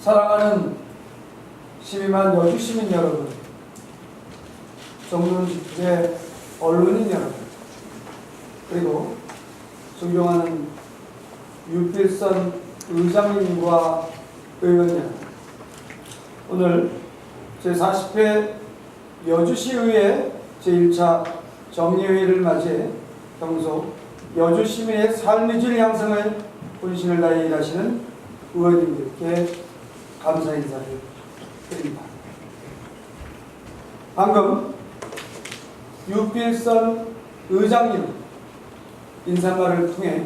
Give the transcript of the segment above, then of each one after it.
사랑하는 12만 여주 시민 여러분, 정론집회 언론인 여러분, 그리고 존경하는 유필선 의장님과 의원 여러분, 오늘 제40회 여주시의회 제1차 정례회의를 맞이해 평소 여주 시민의 삶의 질 향상을 본신을 다해 일하시는 의원님들께 감사 인사를 드립니다. 방금 유필선 의장님 인사말을 통해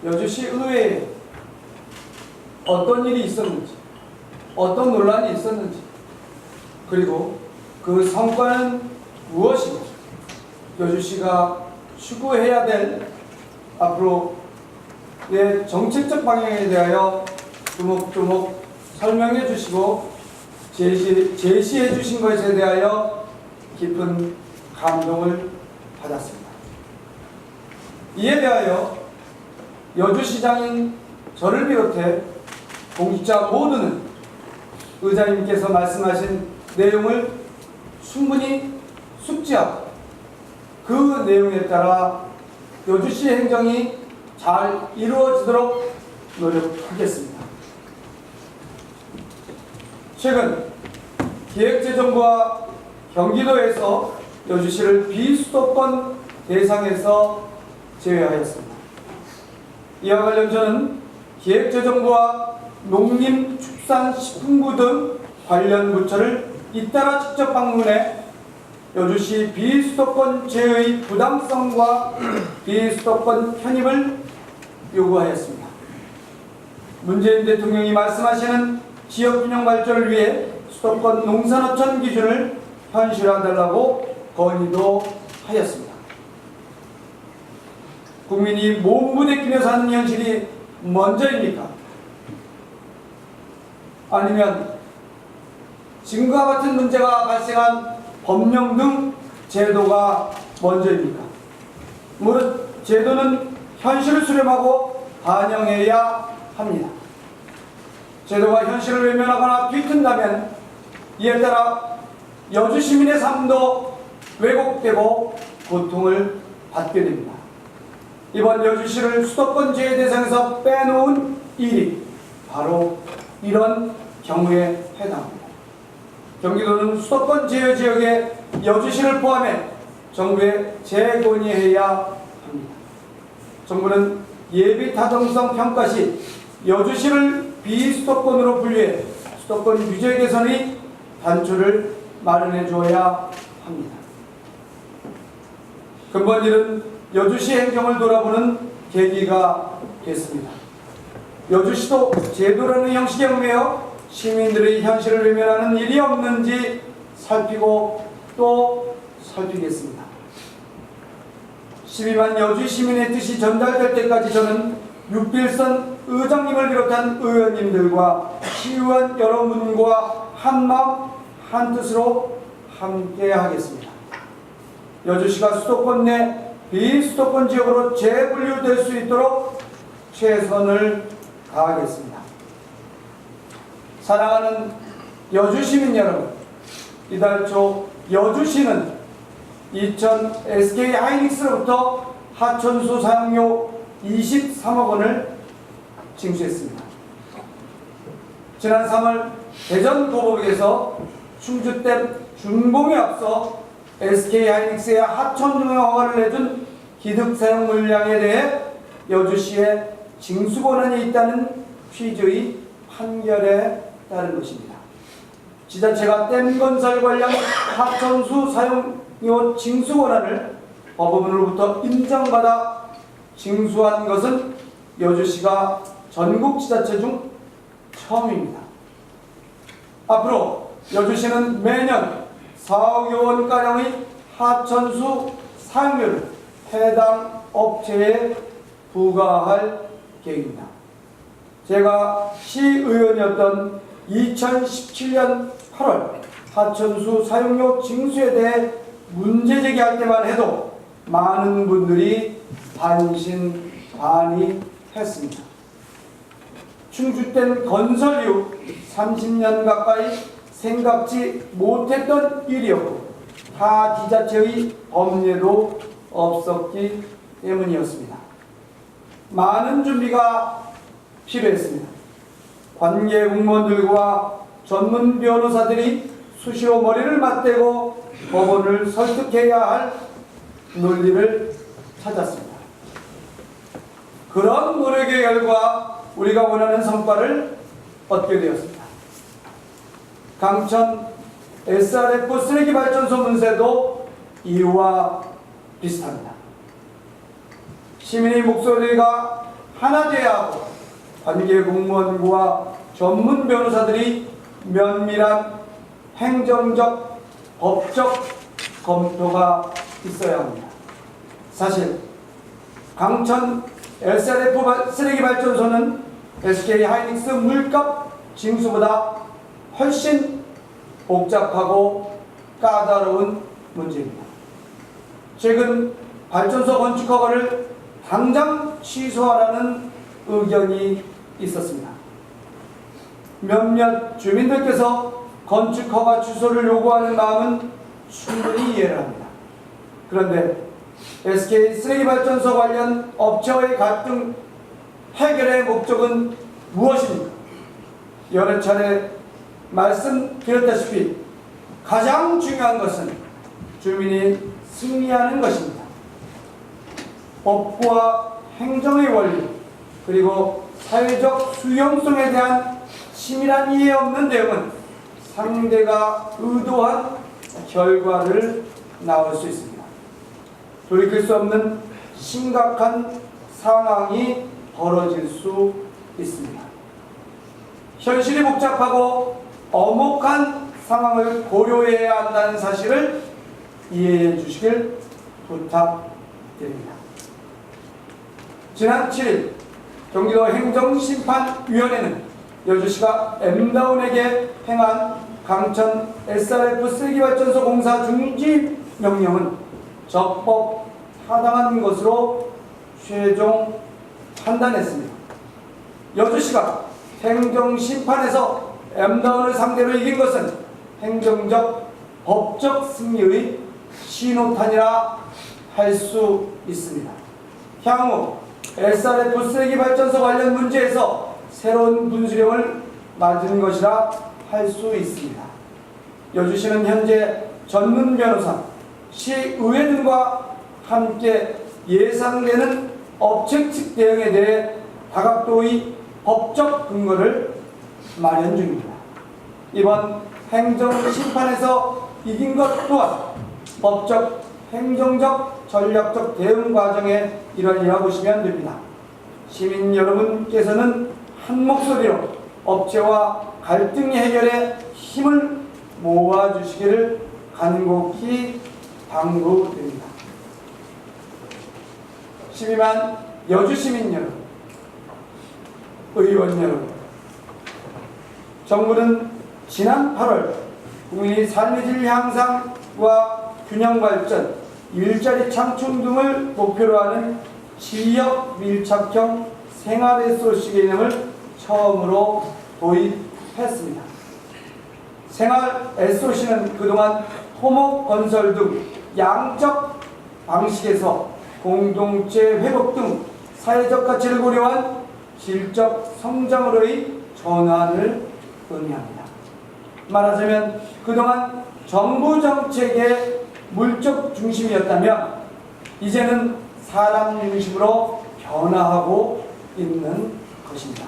여주시 의회에 어떤 일이 있었는지, 어떤 논란이 있었는지, 그리고 그 성과는 무엇인지, 여주시가 추구해야 될 앞으로의 정책적 방향에 대하여 조목조목 설명해 주시고 제시해 주신 것에 대하여 깊은 감동을 받았습니다. 이에 대하여 여주시장인 저를 비롯해 공직자 모두는 의장님께서 말씀하신 내용을 충분히 숙지하고 그 내용에 따라 여주시 행정이 잘 이루어지도록 노력하겠습니다. 최근 기획재정부와 경기도에서 여주시를 비수도권 대상에서 제외하였습니다. 이와 관련 저는 기획재정부와 농림축산식품부 등 관련 부처를 잇따라 직접 방문해 여주시 비수도권 제외의 부당성과 비수도권 편입을 요구하였습니다. 문재인 대통령이 말씀하시는 지역균형 발전을 위해 수도권 농산어촌 기준을 현실화하달라고 건의도 하였습니다. 국민이 몸부대 끼며 사는 현실이 먼저입니까? 아니면 지금과 같은 문제가 발생한 법령 등 제도가 먼저입니까? 물론 제도는 현실을 수렴하고 반영해야 합니다. 제도가 현실을 외면하거나 뒤튼다면 이에 따라 여주 시민의 삶도 왜곡되고 고통을 받게 됩니다. 이번 여주시를 수도권 제외 대상에서 빼놓은 일이 바로 이런 경우에 해당합니다. 경기도는 수도권 제외 지역에 여주시를 포함해 정부에 재건의해야 합니다. 정부는 예비 타당성 평가 시 여주시를 비수도권으로 분류해 수도권 규제 개선의 단초를 마련해 줘야 합니다. 근본 일은 여주시 행정을 돌아보는 계기가 됐습니다. 여주시도 제도라는 형식에 응해요 시민들의 현실을 외면하는 일이 없는지 살피고 또 살피겠습니다. 12만 여주 시민의 뜻이 전달될 때까지 저는 유필선 의장님을 비롯한 의원님들과 시의원 여러분과 한마음 한뜻으로 함께 하겠습니다. 여주시가 수도권 내 비수도권 지역으로 재분류될 수 있도록 최선을 다하겠습니다. 사랑하는 여주 시민 여러분, 이달 초 여주시는 이천 SK 하이닉스로부터 하천수 사용료 23억 원을 징수했습니다. 지난 3월 대전 도보역에서 충주댐 준공에 앞서 SK 하이닉스의 하천중에 허가를 내준 기득 사용 물량에 대해 여주시에 징수 권한이 있다는 취지의 판결에 따른 것입니다. 지자체가 댐 건설 관련 하천수 사용료 징수 권한을 법원으로부터 인정받아 징수한 것은 여주시가 전국 지자체 중 처음입니다. 앞으로 여주시는 매년 4억여 원가량의 하천수 사용료를 해당 업체에 부과할 계획입니다. 제가 시의원이었던 2017년 8월 하천수 사용료 징수에 대해 문제 제기할 때만 해도 많은 분들이 반신반의했습니다. 충주된 건설 이후 30년 가까이 생각지 못했던 일이었고 타 지자체의 법례도 없었기 때문이었습니다. 많은 준비가 필요했습니다. 관계 공무원들과 전문 변호사들이 수시로 머리를 맞대고 법원을 설득해야 할 논리를 찾았습니다. 그런 노력의 결과 우리가 원하는 성과를 얻게 되었습니다. 강천 SRF 쓰레기 발전소 문제도 이와 비슷합니다. 시민의 목소리가 하나 되어야 하고 관계 공무원과 전문 변호사들이 면밀한 행정적, 법적 검토가 있어야 합니다. 사실 강천 SRF 쓰레기 발전소는 SK 하이닉스 물값 징수보다 훨씬 복잡하고 까다로운 문제입니다. 최근 발전소 건축 허가를 당장 취소하라는 의견이 있었습니다. 몇몇 주민들께서 건축 허가 취소를 요구하는 마음은 충분히 이해를 합니다. 그런데 SK 쓰레기 발전소 관련 업체와의 갈등 해결의 목적은 무엇입니까? 여러 차례 말씀드렸다시피 가장 중요한 것은 주민이 승리하는 것입니다. 법과 행정의 원리 그리고 사회적 수용성에 대한 치밀한 이해 없는 내용은 상대가 의도한 결과를 낳을 수 있습니다. 돌이킬 수 없는 심각한 상황이 벌어질 수 있습니다. 현실이 복잡하고 엄혹한 상황을 고려해야 한다는 사실을 이해해 주시길 부탁드립니다. 지난 7일 경기도 행정심판위원회는 여주시가 M다운에게 행한 강천 SRF 쓰레기발전소 공사 중지 명령은 적법 타당한 것으로 최종 판단했습니다. 여주시가 행정심판에서 M다운을 상대로 이긴 것은 행정적, 법적 승리의 신호탄이라 할 수 있습니다. 향후 SRF 쓰레기 발전소 관련 문제에서 새로운 분수령을 맞은 것이라 할 수 있습니다. 여주시는 현재 전문 변호사, 시의회 등과 함께 예상되는 업체 측 대응에 대해 다각도의 법적 근거를 마련 중입니다. 이번 행정심판에서 이긴 것 또한 법적, 행정적, 전략적 대응 과정의 일환이라 보시면 됩니다. 시민 여러분께서는 한 목소리로 업체와 갈등 해결에 힘을 모아주시기를 간곡히 당부드립니다. 12만 여주시민 여러분, 의원 여러분, 정부는 지난 8월 국민의 삶의 질 향상과 균형 발전, 일자리 창출 등을 목표로 하는 지역 밀착형 생활 SOC 개념을 처음으로 도입했습니다. 생활 SOC는 그동안 토목 건설 등 양적 방식에서 공동체 회복 등 사회적 가치를 고려한 질적 성장으로의 전환을 의미합니다. 말하자면 그동안 정부 정책의 물적 중심이었다면 이제는 사람 중심으로 변화하고 있는 것입니다.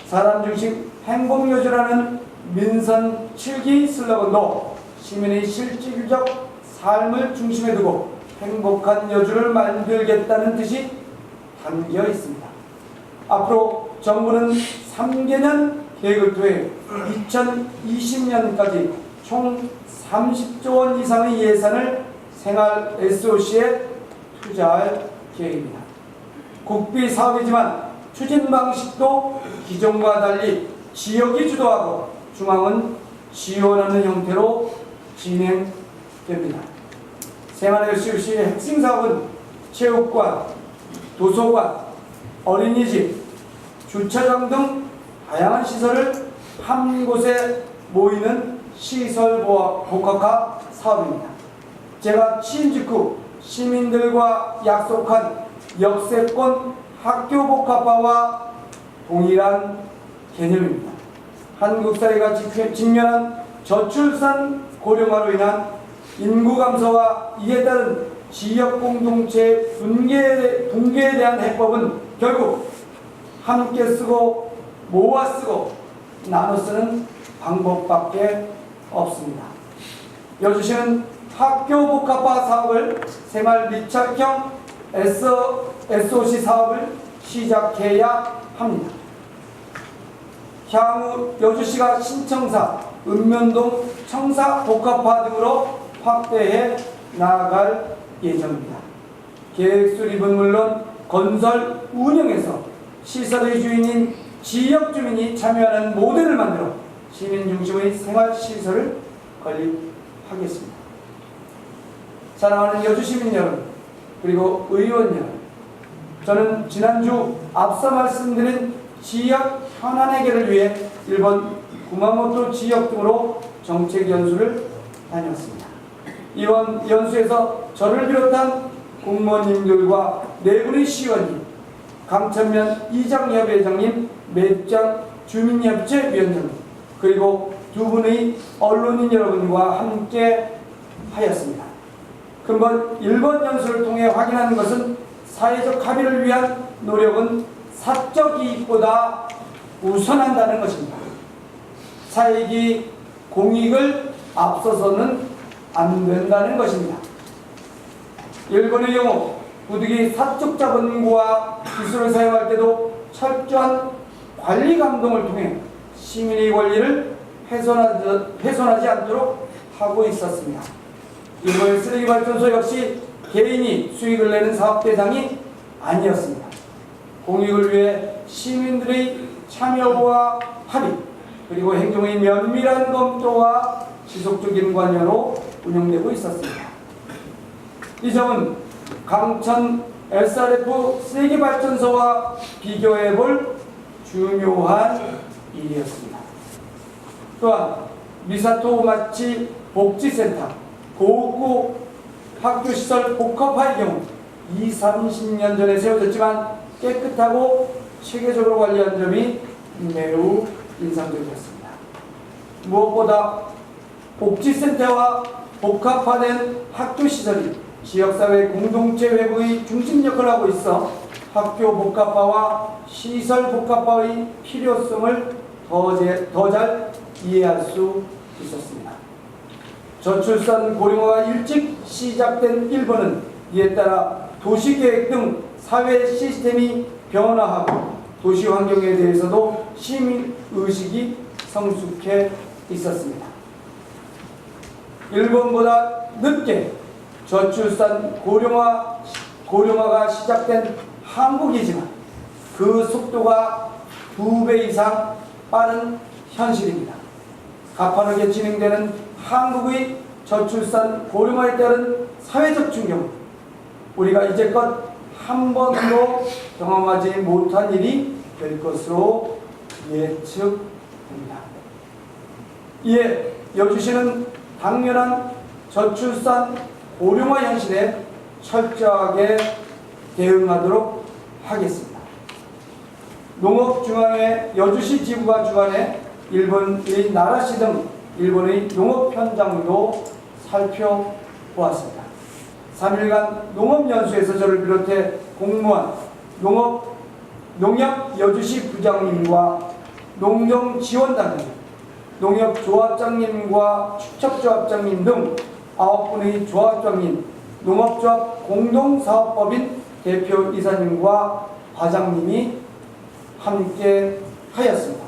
사람 중심 행복여주라는 민선 7기 슬로건도 시민의 실질적 삶을 중심에 두고 행복한 여주를 만들겠다는 뜻이 담겨 있습니다. 앞으로 정부는 3개년 계획을 통해 2020년까지 총 30조 원 이상의 예산을 생활 SOC에 투자할 계획입니다. 국비 사업이지만 추진 방식도 기존과 달리 지역이 주도하고 중앙은 지원하는 형태로 진행됩니다. 생활 SOC의 핵심 사업은 체육관, 도서관, 어린이집, 주차장 등 다양한 시설을 한 곳에 모이는 시설 복합화 사업입니다. 제가 취임 직후 시민들과 약속한 역세권 학교 복합화와 동일한 개념입니다. 한국 사회가 직면한 저출산 고령화로 인한 인구 감소와 이에 따른 지역 공동체 붕괴에 대한 해법은 결국 함께 쓰고 모아 쓰고 나눠 쓰는 방법밖에 없습니다. 여주시는 학교 복합화 사업을 생활 밀착형 SOC 사업을 시작해야 합니다. 향후 여주시가 신청사, 읍면동 청사 복합화 등으로 확대해 나아갈 예정입니다. 계획 수립은 물론 건설, 운영에서 시설의 주인인 지역 주민이 참여하는 모델을 만들어 시민 중심의 생활시설을 건립하겠습니다. 사랑하는 여주시민 여러분, 그리고 의원 여러분, 저는 지난주 앞서 말씀드린 지역 현안 해결을 위해 일본 구마모토 지역 등으로 정책 연수를 다녔습니다. 이번 연수에서 저를 비롯한 공무원님들과 네 분의 시의원님, 강천면 이장협회장님, 맵장 주민협체위원장, 그리고 두 분의 언론인 여러분과 함께 하였습니다. 근본 1번 연수를 통해 확인하는 것은 사회적 합의를 위한 노력은 사적 이익보다 우선한다는 것입니다. 사익이 공익을 앞서서는 안 된다는 것입니다. 일본의 경우 부득이 사적 자본과 기술을 사용할 때도 철저한 관리 감독을 통해 시민의 권리를 훼손하지 않도록 하고 있었습니다. 일본의 쓰레기발전소 역시 개인이 수익을 내는 사업 대상이 아니었습니다. 공익을 위해 시민들의 참여와 합의, 그리고 행정의 면밀한 검토와 지속적인 관여로 운영되고 있었습니다. 이 점은 강천 SRF 쓰레기발전소와 비교해 볼 중요한 일이었습니다. 또한 미사토 마치 복지센터, 고구 학교시설 복합화의 경우 20-30년 전에 세워졌지만 깨끗하고 체계적으로 관리한 점이 매우 인상적이었습니다. 무엇보다 복지센터와 복합화된 학교시설이 지역사회 공동체 회복의 중심 역할을 하고 있어 학교 복합화와 시설 복합화의 필요성을 더 잘 이해할 수 있었습니다. 저출산 고령화가 일찍 시작된 일본은 이에 따라 도시계획 등 사회 시스템이 변화하고 도시 환경에 대해서도 시민의식이 성숙해 있었습니다. 일본보다 늦게 저출산 고령화가 시작된 한국이지만 그 속도가 2배 이상 빠른 현실입니다. 가파르게 진행되는 한국의 저출산 고령화에 따른 사회적 충격, 우리가 이제껏 한 번도 경험하지 못한 일이 될 것으로 예측됩니다. 이에 여주시는 당면한 저출산 고령화 현실에 철저하게 대응하도록 하겠습니다. 농업중앙회 여주시 지부가 주관해 일본의 나라시 등 일본의 농업 현장도 살펴보았습니다. 3일간 농업연수에서 저를 비롯해 공무원, 농협 여주시 부장님과 농정지원단장, 농협조합장님과 축척조합장님 등 9분의 조합장님, 농업조합 공동사업법인 대표이사님과 과장님이 함께 하였습니다.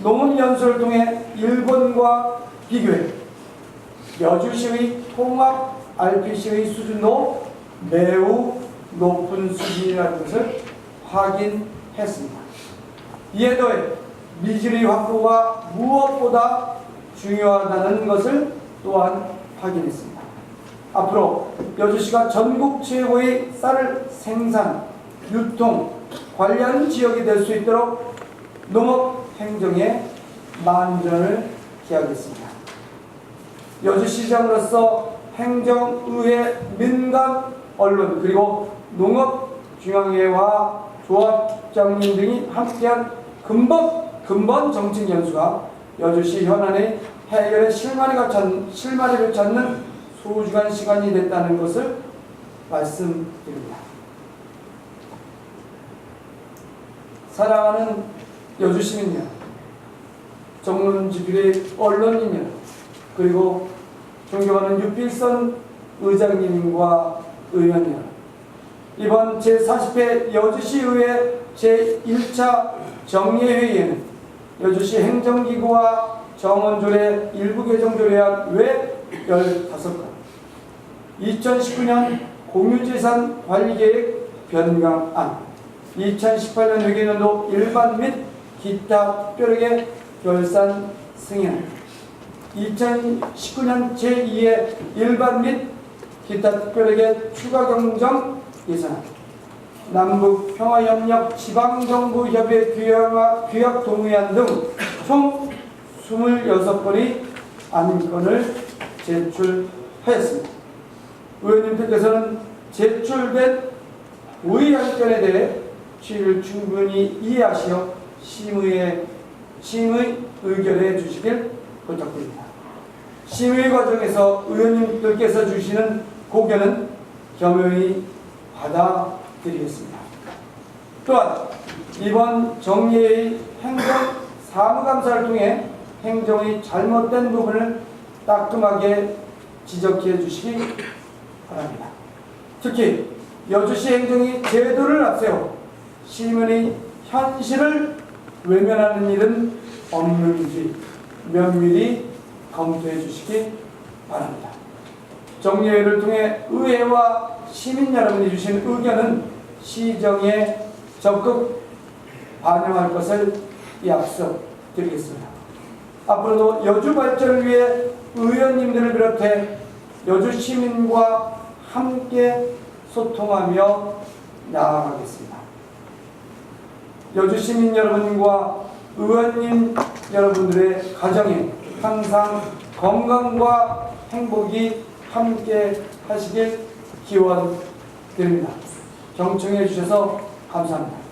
농업연수를 통해 일본과 비교해 여주시의 통합 RPC의 수준도 매우 높은 수준이라는 것을 확인했습니다. 이에 더해 미지의 확보가 무엇보다 중요하다는 것을 또한 확인했습니다. 앞으로 여주시가 전국 최고의 쌀을 생산, 유통, 관리하는 지역이 될 수 있도록 농업행정의 만전을 기하겠습니다. 여주시장으로서 행정의회, 민간 언론, 그리고 농업중앙회와 조합장님 등이 함께한 근본 정책 연수가 여주시 현안의 해결에 실마리를 찾는 소중한 시간이 됐다는 것을 말씀드립니다. 사랑하는 여주시민 여러분, 정론지필의 언론인 여러분, 그리고 존경하는 유필선 의장님과 의원 여러분, 이번 제40회 여주시의회 제1차 정례회의에는 여주시 행정기구와 정원조례 일부 개정 조례안 외 15건, 2019년 공유재산 관리계획 변경안, 2018년 회계연도 일반 및 기타 특별회계 결산 승인, 2019년 제2회 일반 및 기타 특별회계 추가 경정 예산안, 남북 평화협력 지방정부협의 규약 동의안 등 총 26건의 안건을 제출하였습니다. 의원님들께서는 제출된 의의 안건에 대해 취지를 충분히 이해하시어 심의 의결해 주시길 부탁드립니다. 심의 과정에서 의원님들께서 주시는 고견은 겸허히 받아들이겠습니다. 또한 이번 정례의 행정 사무감사를 통해 행정의 잘못된 부분을 따끔하게 지적해 주시기 바랍니다. 특히 여주시 행정이 제도를 앞세워 시민의 현실을 외면하는 일은 없는지 면밀히 검토해 주시기 바랍니다. 정례회를 통해 의회와 시민 여러분이 주신 의견은 시정에 적극 반영할 것을 약속드리겠습니다. 앞으로도 여주 발전을 위해 의원님들을 비롯해 여주 시민과 함께 소통하며 나아가겠습니다. 여주 시민 여러분과 의원님 여러분들의 가정에 항상 건강과 행복이 함께 하시길 기원드립니다. 경청해 주셔서 감사합니다.